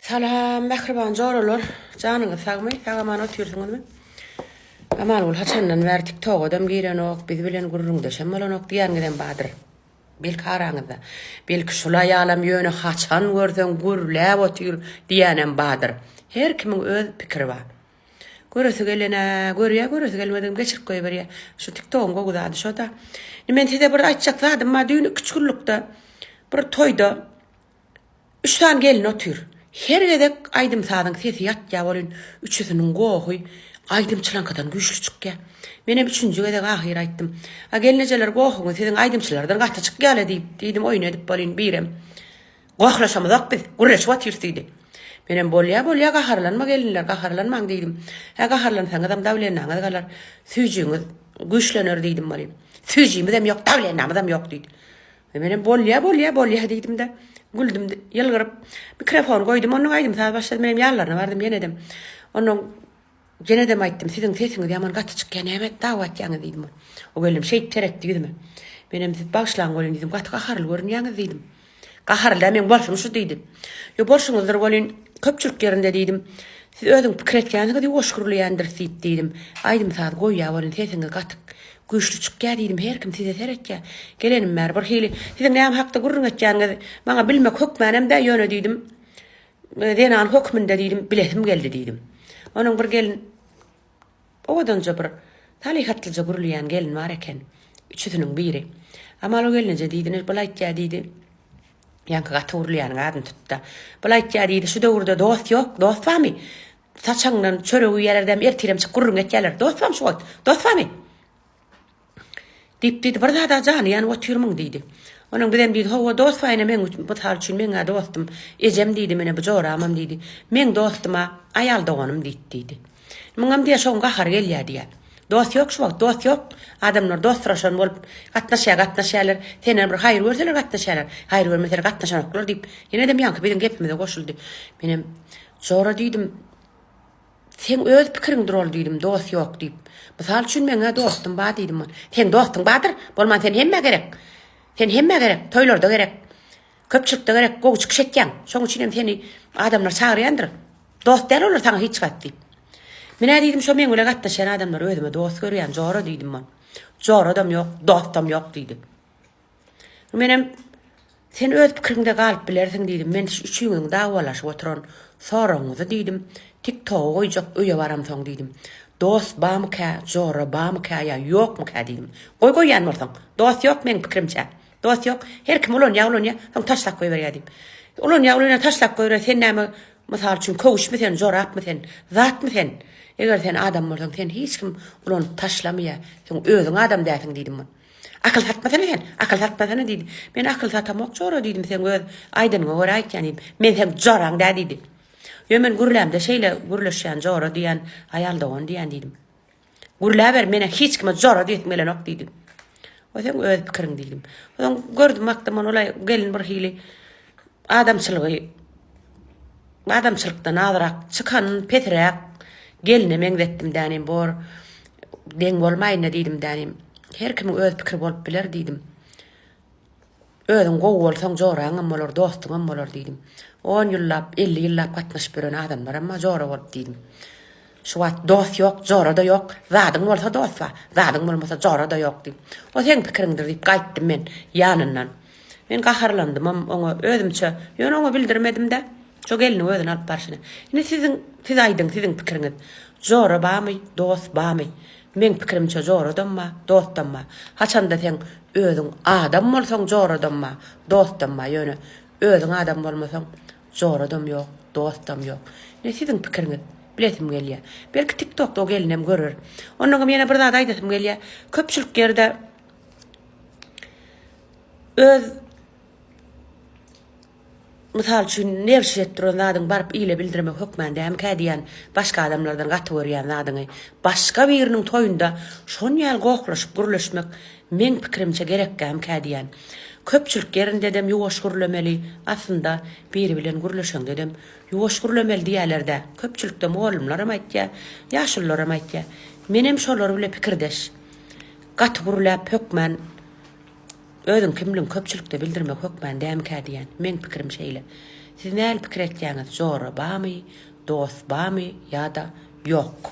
Salam, mehriban jorolar. Canınız sağmay, sağaman otursunuz mu? Aman ol haçandan verdik toğudam giren ok, biz bilen gurrunda şemmalan ok diyen giden badır. Belki arаңızda. Belki şulay alam yönü haçan görsen gurlab otur diyenem badır. Her kimin öz pikri var. Görüsü gelene, görüsü gelmeden geçirip koyuver ya. Şu TikTok'un gogudadı şu da. Men size burada açacak zaten ma düğünü küçüklükte. Bir toyda 3 tane gelin otur. Her gedek aydım sağdan sesi yat ya olun. Üçüsünün goğuy. Aydım çılankadan güçlü çıkya. Benim üçüncü gedek ahir ayttım. A gelineceler goğuğun sizin aydımçılardan gata çık gele deydim oyun edip bolin birem. Goğulaşamadak biz. Gurreç vatürsüydü. Benim bolya qaharlanma gelinler qaharlanmang deydim. Ha qaharlansan adam davlennaň adalar süýjüňiz güýçlenir deydim bolin. Süýjümiz hem yok davlennaňyz hem yok deydi. Benim bolya deydim de güldüm yılgırıp mikrofon koydum onun aydım saat başladım benim yarlarına vardım yenedim. Onun yenedim ayttım sizin sesiniz yaman katı çıkken hemen davat yanı deydim. O gelim şey terek dedim. Benim siz başlan golün dedim katı qaharlı görün yanı deydim. Qaharlı da men bolşum şu deydim. Yo bolşuňuzdyr golün köpçülük yerinde deydim. Siz özüň pikir etkäniňizi hoşgurlaýandyr diýip deydim. Aydım saat goýýa bolun sesiňiz gatyk. Güýçlü çıkýar diýdim her kim size terekkä. Gelenim mer bir hili. Sizin näme hakda gurrun etýäniňizi maňa bilmek hökmänem de ýöne diýdim. Denan hökmünde diýdim, bilesim geldi diýdim. Onuň bir gelin owadança bir talihatlyja gurulýan gelin bar eken. Üçüsiniň biri. Ama o gelince diýdiniz, bulaýtja diýdi. Yanka gaty gurulýan adyn tutda. Bulaýtja diýdi, şu döwürde dost ýok, dost barmy? Saçaňdan çöregi ýerlerden ertirem çık gurrun etýärler. Dost barmy şu wagt? Dost barmy? Dip bir da jany ýany oturmyň diýdi. Onuň bilen diýdi, "Hawa dost faýna men bu tar üçin meňe dostum. Ejem diýdi, mene bu joramam diýdi. Men dostuma aýal doganym diýdi." Muňam diýe şoň gahar gelýär diýär. Dost ýok şu wagt, dost ýok. Adamlar dostlaşan bolup gatnaşýarlar. Senen bir haýır görseler gatnaşýarlar. Haýır görmeseler gatnaşanoklar diýip. Ýene de ýanky bilen gepime de goşuldy. Menem jora diýdim. Sen öz pikiriň durol diýdim, dost ýok diýip. Mysal üçin meňe dostum bar diýdim. Sen dostum bardyr, bolman sen hemme gerek. Sen hemme gerek, toýlarda gerek. Köpçülükde gerek, gowy çykyş etýän. Şoň üçin hem seni adamlar çagyrýandyr. Dost däl olar saňa hiç gat diýip. Mene diýdim, şo meň bilen gatnaşan adamlar özüme dost görýän, jora diýdim men. Jora adam ýok, dostum ýok diýdi. Menem sen öz pikiriňde galyp bilersiň diýdim. Men üçüňiň dagwalaşyp oturan soraňyzy diýdim. TikTok goýjak öýe baram soň diýdim. Dost bamka, jora bamka ya ýokmu ka diýdim. Goý ýanmyrsaň. Dost ýok men pikirimçe. Dost ýok. Her kim ulan ýaglyň soň taşlap goýberýär diýdim. Ulan ýaglyna taşlap goýber sen näme mysal üçin köwüşmi sen, jorapmy sen, zatmy sen. Eger sen adam bolsaň sen hiç kim ulan taşlamýar. Sen özüň adam däsiň diýdim men. Akıl satmasana sen, akıl satmasana diýdi. Men akıl satamok jora diýdim sen öz aýdynyňa görä aýtýan. Men sen joraň da diýdi. Yemen gurlamda şeýle gurlaşýan jora diýen aýal dogan diýen diýdim. Gurlaber mene hiç kime jora diýmelen ok diýdim. O sen öz pikiriň diýdim. Oň gördüm makdamon olay gelin bir hili adamçylykdan azyrak çıkan petrek geline meňdetdim dänim bor deň bolmaýyn diýdim dänim. Her kim öz pikir bolup biler diýdim. Özüň gowy bolsaň joraňam bolar, dostuňam bolar diýdim. 10 ýyllap, 50 ýyllap gatnaşyp bilen adamlar amma jora bolup diýdim. Şu wagt dost ýok, jora da ýok. Zadyň bolsa dost bar, zadyň bolmasa jora da ýok diýip. O sen pikiriňdir diýip gaýtdym men ýanyndan. Men gaharlandym, oňa özümçe ýöne oňa bildirmedim de. Şo gelini özüne alyp barşyna. Ine siz aýdyň, siziň pikiriňiz. Jora barmy, dost barmy? Men pikirimçe jora damma, dost damma. Haçanda sen özüň adam bolsaň jora damma, dost damma ýöne. Özüň adam bolmasaň jora dam ýok, dost dam ýok. Ne siziň pikiriňiz? Bilesim gelýär. Belki TikTokda o gelinem görür. Onuň ýene bir zat aýdysym gelýär. Köpçülük ýerde öz misal üçin nerşet duran adyň baryp ile bildirmek hökmände hem kädiýän başga adamlardan gaty görýän adyňy başga biriniň toýunda şon ýal goklaşyp gurulşmak men pikirimçe gerekkä hem kädiýän. Köpçülük yerinde dem ýuwaş gurulmeli. Aslında biri bilen gurulşan dedem ýuwaş gurulmeli diýerlerde. Köpçülükde moğolumlaram aýtýar, ýaşullaram aýtýar. Menem şolar bilen pikirdeş. Gaty gurulap hökmän özüň kimligiň köpçülükde bildirmek hökmän däm kädiýän. Men pikirim şeýle. Siz näl pikir etýäňiz? Jogry bamy, dost bamy ýa-da ýok?